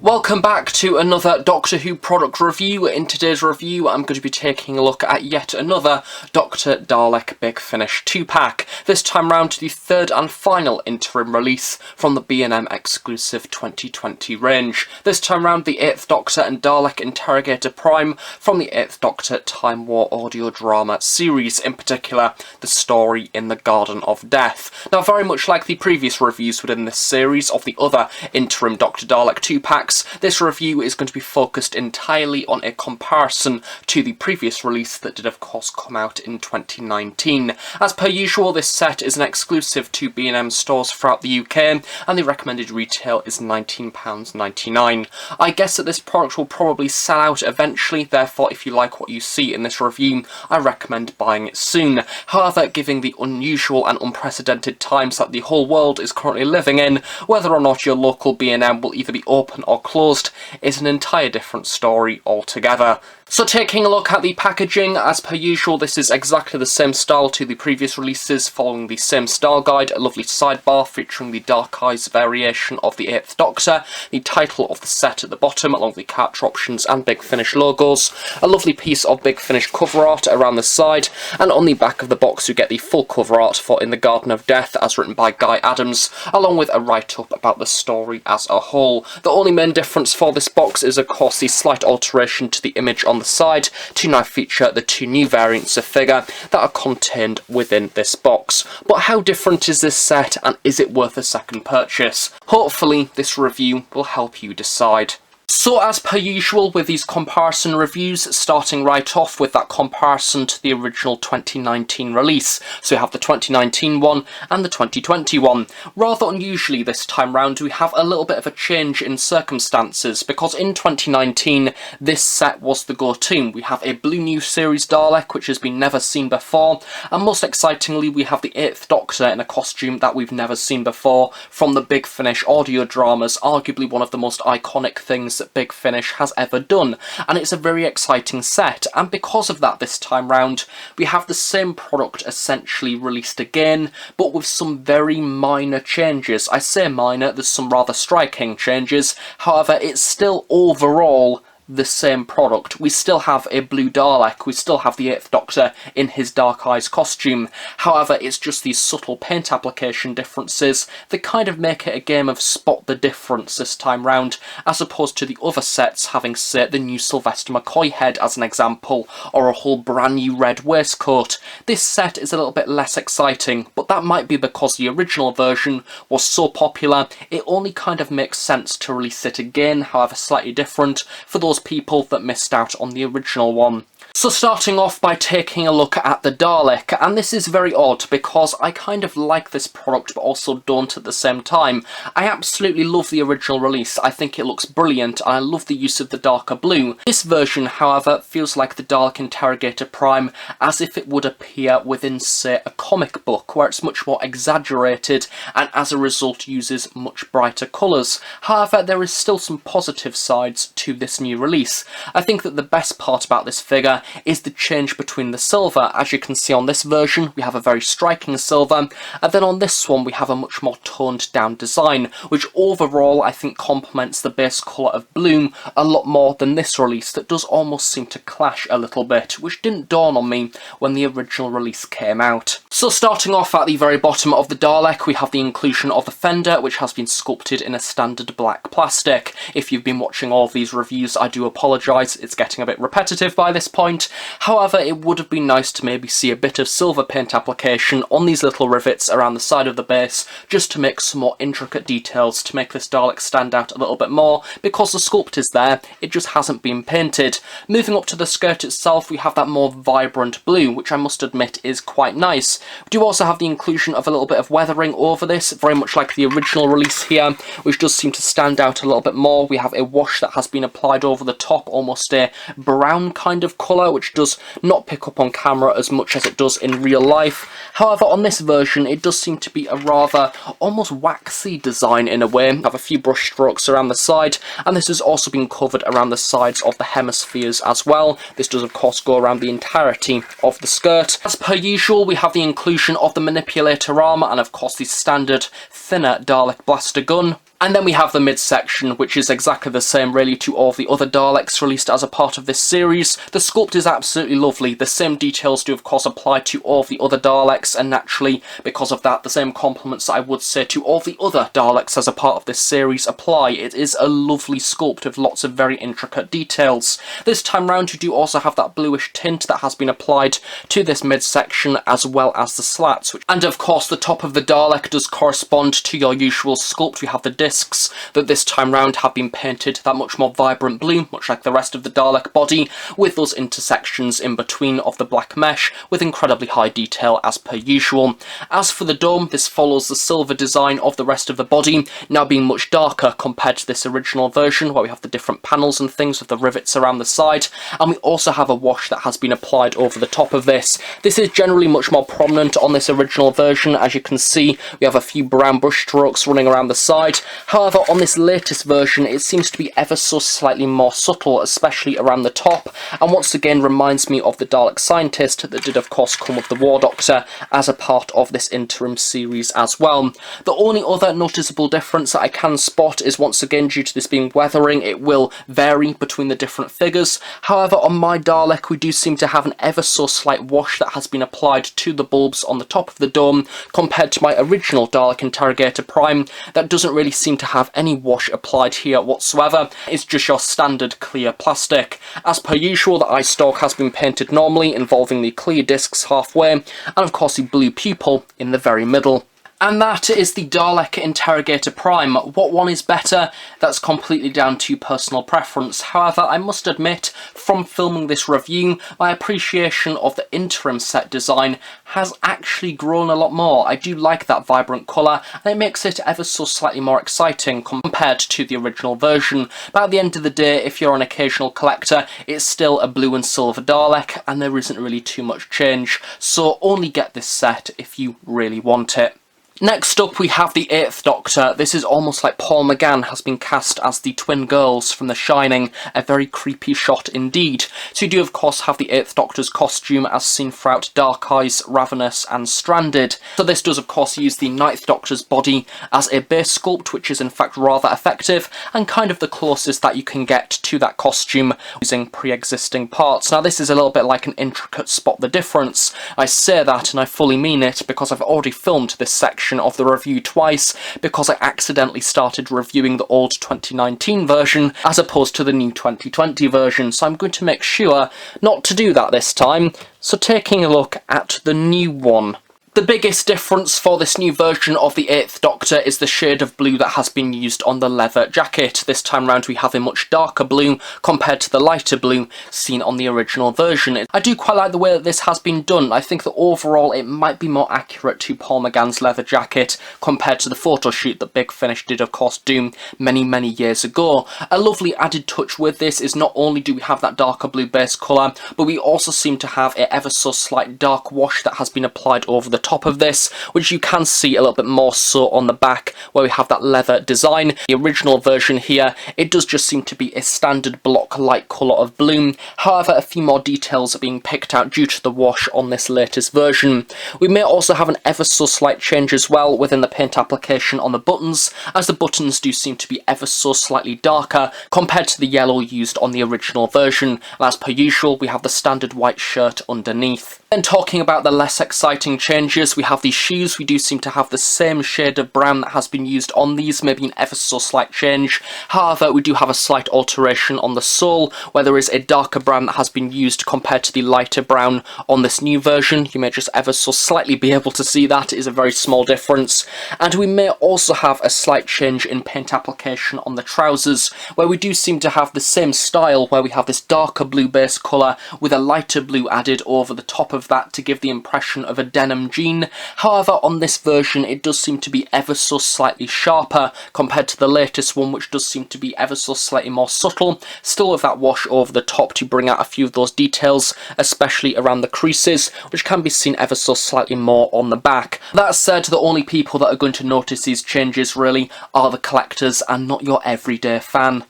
Welcome back to another Doctor Who product review. In today's review I'm going to be taking a look at yet another Dr. Dalek Big Finish 2-pack, this time round to the third and final interim release from the B&M Exclusive 2020 range. This time round the 8th Doctor and Dalek Interrogator Prime from the 8th Doctor Time War audio drama series, in particular the story in the Garden of Death. Now, very much like the previous reviews within this series of the other interim Dr. Dalek 2-packs, this review is going to be focused entirely on a comparison to the previous release that did of course come out in 2019. As per usual, this set is an exclusive to B&M stores throughout the UK and the recommended retail is £19.99. I guess that this product will probably sell out eventually, therefore if you like what you see in this review I recommend buying it soon. However, given the unusual and unprecedented times that the whole world is currently living in, whether or not your local B&M will either be open or closed is an entire different story altogether. So taking a look at the packaging, as per usual this is exactly the same style to the previous releases, following the same style guide, a lovely sidebar featuring the Dark Eyes variation of the 8th Doctor, the title of the set at the bottom along with the capture options and Big Finish logos, a lovely piece of Big Finish cover art around the side, and on the back of the box you get the full cover art for In the Garden of Death as written by Guy Adams, along with a write-up about the story as a whole. The only main difference for this box is of course the slight alteration to the image on the side to now feature the two new variants of figure that are contained within this box. But how different is this set, and is it worth a second purchase? Hopefully this review will help you decide. So as per usual with these comparison reviews, starting right off with that comparison to the original 2019 release. So we have the 2019 one and the 2020 one. Rather unusually this time round we have a little bit of a change in circumstances, because in 2019 this set was the go-to. We have a blue new series Dalek which has been never seen before, and most excitingly we have the 8th Doctor in a costume that we've never seen before from the Big Finish audio dramas, arguably one of the most iconic things that Big Finish has ever done, and it's a very exciting set. And because of that this time round we have the same product essentially released again, but with some very minor changes. I say minor, there's some rather striking changes, however it's still overall the same product. We still have a blue Dalek, we still have the 8th Doctor in his Dark Eyes costume, however it's just these subtle paint application differences that kind of make it a game of spot the difference this time round, as opposed to the other sets having, say, the new Sylvester McCoy head as an example, or a whole brand new red waistcoat. This set is a little bit less exciting, but that might be because the original version was so popular it only kind of makes sense to release it again, however slightly different, for those people that missed out on the original one. So starting off by taking a look at the Dalek, and this is very odd because I kind of like this product but also don't at the same time. I absolutely love the original release, I think it looks brilliant, and I love the use of the darker blue. This version, however, feels like the Dalek Interrogator Prime as if it would appear within, say, a comic book, where it's much more exaggerated and as a result uses much brighter colours. However, there is still some positive sides to this new release. I think that the best part about this figure is the change between the silver. As you can see on this version we have a very striking silver, and then on this one we have a much more toned down design, which overall I think complements the base colour of blue a lot more than this release that does almost seem to clash a little bit, which didn't dawn on me when the original release came out. So starting off at the very bottom of the Dalek we have the inclusion of the fender, which has been sculpted in a standard black plastic. If you've been watching all of these reviews I do apologise, it's getting a bit repetitive by this point. However, it would have been nice to maybe see a bit of silver paint application on these little rivets around the side of the base, just to make some more intricate details to make this Dalek stand out a little bit more, because the sculpt is there, it just hasn't been painted. Moving up to the skirt itself we have that more vibrant blue, which I must admit is quite nice. We do also have the inclusion of a little bit of weathering over this, very much like the original release here, which does seem to stand out a little bit more. We have a wash that has been applied over the top, almost a brown kind of colour, which does not pick up on camera as much as it does in real life. However, on this version it does seem to be a rather almost waxy design in a way. We have a few brush strokes around the side, and this has also been covered around the sides of the hemispheres as well. This does of course go around the entirety of the skirt. As per usual we have the inclusion of the manipulator arm and of course the standard thinner Dalek blaster gun. And then we have the midsection, which is exactly the same really to all of the other Daleks released as a part of this series. The sculpt is absolutely lovely. The same details do of course apply to all of the other Daleks, and naturally because of that the same compliments that I would say to all the other Daleks as a part of this series apply. It is a lovely sculpt with lots of very intricate details. This time round you do also have that bluish tint that has been applied to this midsection as well as the slats. And of course the top of the Dalek does correspond to your usual sculpt. We have the discs that this time round have been painted that much more vibrant blue, much like the rest of the Dalek body, with those intersections in between of the black mesh with incredibly high detail as per usual. As for the dome, this follows the silver design of the rest of the body, now being much darker compared to this original version where we have the different panels and things with the rivets around the side, and we also have a wash that has been applied over the top of this. This is generally much more prominent on this original version. As you can see, we have a few brown brush strokes running around the side. However, on this latest version it seems to be ever so slightly more subtle, especially around the top, and once again reminds me of the Dalek Scientist that did of course come with the War Doctor as a part of this interim series as well. The only other noticeable difference that I can spot is once again due to this being weathering, it will vary between the different figures. However, on my Dalek we do seem to have an ever so slight wash that has been applied to the bulbs on the top of the dome compared to my original Dalek Interrogator Prime that doesn't really seem to have any wash applied here whatsoever. It's just your standard clear plastic. As per usual, the eye stalk has been painted normally, involving the clear discs halfway, and of course the blue pupil in the very middle. And that is the Dalek Interrogator Prime. What one is better, that's completely down to personal preference. However, I must admit, from filming this review, my appreciation of the interim set design has actually grown a lot more. I do like that vibrant colour, and it makes it ever so slightly more exciting compared to the original version. But at the end of the day, if you're an occasional collector, it's still a blue and silver Dalek, and there isn't really too much change. So only get this set if you really want it. Next up we have the 8th Doctor. This is almost like Paul McGann has been cast as the twin girls from The Shining, a very creepy shot indeed. So you do of course have the 8th Doctor's costume as seen throughout Dark Eyes, Ravenous and Stranded. So this does of course use the 9th Doctor's body as a base sculpt, which is in fact rather effective and kind of the closest that you can get to that costume using pre-existing parts. Now this is a little bit like an intricate spot the difference. I say that and I fully mean it because I've already filmed this section of the review twice because I accidentally started reviewing the old 2019 version as opposed to the new 2020 version, so I'm going to make sure not to do that this time. So taking a look at the new one. The biggest difference for this new version of the 8th Doctor is the shade of blue that has been used on the leather jacket. This time round we have a much darker blue compared to the lighter blue seen on the original version. I do quite like the way that this has been done. I think that overall it might be more accurate to Paul McGann's leather jacket compared to the photo shoot that Big Finish did of course do many years ago. A lovely added touch with this is not only do we have that darker blue base colour, but we also seem to have a ever so slight dark wash that has been applied over the top of this, which you can see a little bit more so on the back where we have that leather design. The original version here, it does just seem to be a standard block light colour of blue. However, a few more details are being picked out due to the wash on this latest version. We may also have an ever so slight change as well within the paint application on the buttons, as the buttons do seem to be ever so slightly darker compared to the yellow used on the original version. And as per usual, we have the standard white shirt underneath. Then talking about the less exciting changes, we have these shoes. We do seem to have the same shade of brown that has been used on these, maybe an ever so slight change. However, we do have a slight alteration on the sole, where there is a darker brown that has been used compared to the lighter brown on this new version. You may just ever so slightly be able to see that. It is a very small difference. And we may also have a slight change in paint application on the trousers, where we do seem to have the same style, where we have this darker blue base colour with a lighter blue added over the top of that to give the impression of a denim jean. However, on this version it does seem to be ever so slightly sharper compared to the latest one, which does seem to be ever so slightly more subtle, still with that wash over the top to bring out a few of those details, especially around the creases, which can be seen ever so slightly more on the back. That said, the only people that are going to notice these changes really are the collectors and not your everyday fan.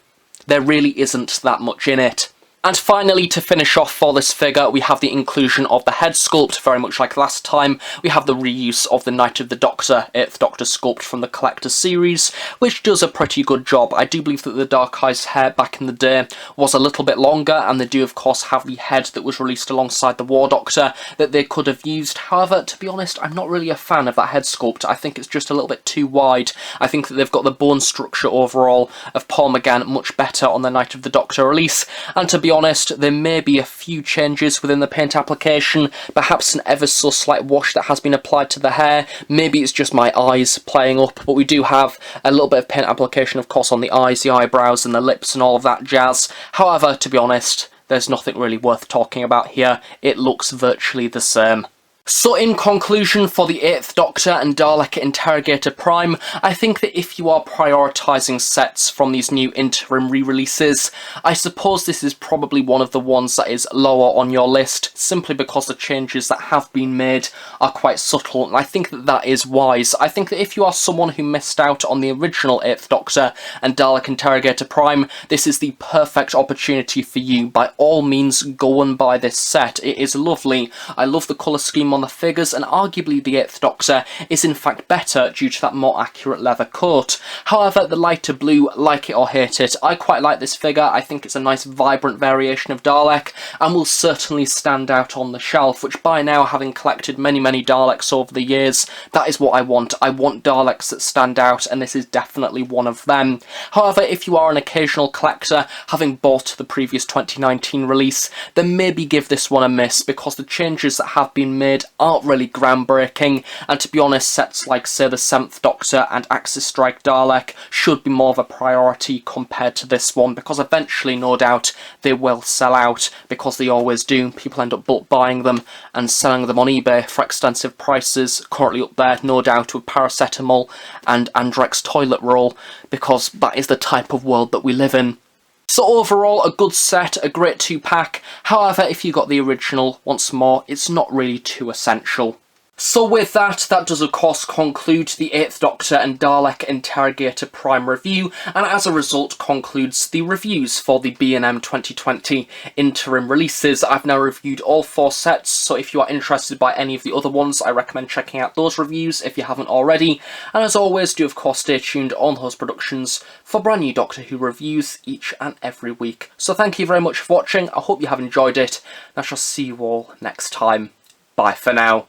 There really isn't that much in it. And finally, to finish off for this figure, we have the inclusion of the head sculpt, very much like last time. We have the reuse of the Night of the Doctor, 8th Doctor sculpt from the Collector series, which does a pretty good job. I do believe that the Dark Eyes hair back in the day was a little bit longer, and they do of course have the head that was released alongside the War Doctor that they could have used. However, to be honest, I'm not really a fan of that head sculpt. I think it's just a little bit too wide. I think that they've got the bone structure overall of Paul McGann much better on the Night of the Doctor release, and to be honest, there may be a few changes within the paint application, perhaps an ever so slight wash that has been applied to the hair. Maybe it's just my eyes playing up, but we do have a little bit of paint application of course on the eyes, the eyebrows and the lips and all of that jazz. However, to be honest, there's nothing really worth talking about here. It looks virtually the same. So in conclusion, for the 8th Doctor and Dalek Interrogator Prime, I think that if you are prioritising sets from these new interim re-releases, I suppose this is probably one of the ones that is lower on your list, simply because the changes that have been made are quite subtle, and I think that that is wise. I think that if you are someone who missed out on the original 8th Doctor and Dalek Interrogator Prime, this is the perfect opportunity for you. By all means, go and buy this set. It is lovely. I love the colour scheme on the figures, and arguably the 8th Doctor is in fact better due to that more accurate leather coat. However, the lighter blue, like it or hate it, I quite like this figure. I think it's a nice vibrant variation of Dalek and will certainly stand out on the shelf, which by now, having collected many Daleks over the years, that is what I want. I want Daleks that stand out, and this is definitely one of them. However, if you are an occasional collector, having bought the previous 2019 release, then maybe give this one a miss, because the changes that have been made aren't really groundbreaking, and to be honest, sets like say the 7th Doctor and Axis Strike Dalek should be more of a priority compared to this one, because eventually no doubt they will sell out, because they always do. People end up bulk buying them and selling them on eBay for extensive prices, currently up there no doubt with paracetamol and Andrex toilet roll, because that is the type of world that we live in. So overall, a good set, a great 2-pack. However, if you got the original, once more, it's not really too essential. So with that does of course conclude the 8th Doctor and Dalek Interrogator Prime review, and as a result concludes the reviews for the B&M 2020 interim releases. I've now reviewed all 4 sets, so if you are interested by any of the other ones, I recommend checking out those reviews if you haven't already. And as always, do of course stay tuned on The Host Productions for brand new Doctor Who reviews each and every week. So thank you very much for watching, I hope you have enjoyed it, and I shall see you all next time. Bye for now.